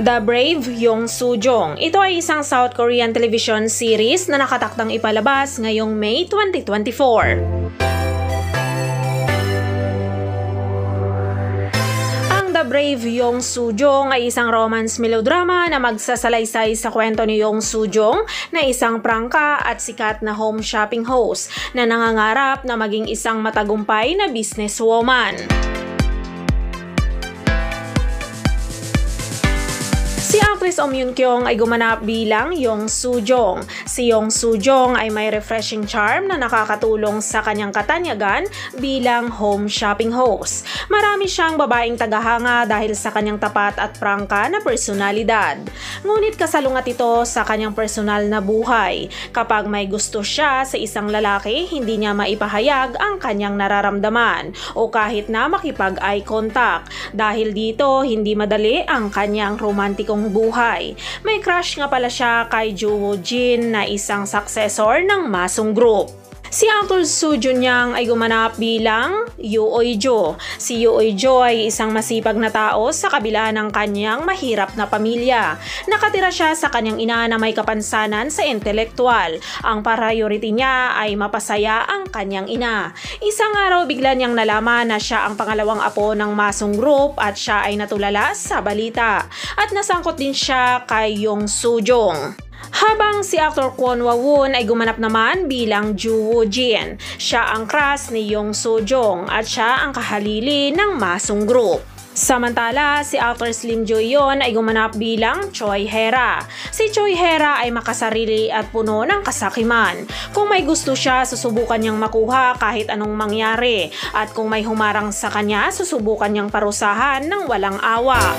The Brave Yong Soo-jung. Ito ay isang South Korean television series na nakatakdang ipalabas ngayong May 2024. The Brave Yong Soo-jung ay isang romance melodrama na magsasalaysay sa kwento ni Yong Soo-jung na isang prangka at sikat na home shopping host na nangangarap na maging isang matagumpay na businesswoman. Si actress Oh Myun-kyung ay gumanap bilang Yong Soo-jung. Si Yong Soo-jung ay may refreshing charm na nakakatulong sa kanyang katanyagan bilang home shopping host. Marami siyang babaeng tagahanga dahil sa kanyang tapat at prangka na personalidad. Ngunit kasalungat ito sa kanyang personal na buhay. Kapag may gusto siya sa isang lalaki, hindi niya maipahayag ang kanyang nararamdaman o kahit na makipag-eye contact. Dahil dito, hindi madali ang kanyang romantikong buhay. May crush nga pala siya kay Joo Woo-jin na isang successor ng Masung Group. Si actor Soo Jun-young ay gumanap bilang Yoo Oi-jo. Si Yoo Oi-jo ay isang masipag na tao sa kabila ng kanyang mahirap na pamilya. Nakatira siya sa kanyang ina na may kapansanan sa intelektual. Ang priority niya ay mapasaya ang kanyang ina. Isang araw bigla niyang nalaman na siya ang pangalawang apo ng Masung Group at siya ay natulala sa balita. At nasangkot din siya kay Yong Soo-jung. Habang si actor Kwon Wa-woon ay gumanap naman bilang Joo Woo-jin. Siya ang crush ni Yong Soo-jung at siya ang kahalili ng Masung Group. Samantala, si actor Lim Jo-yeon ay gumanap bilang Choi Hera. Si Choi Hera ay makasarili at puno ng kasakiman. Kung may gusto siya, susubukan niyang makuha kahit anong mangyari. At kung may humarang sa kanya, susubukan niyang parusahan ng walang awa.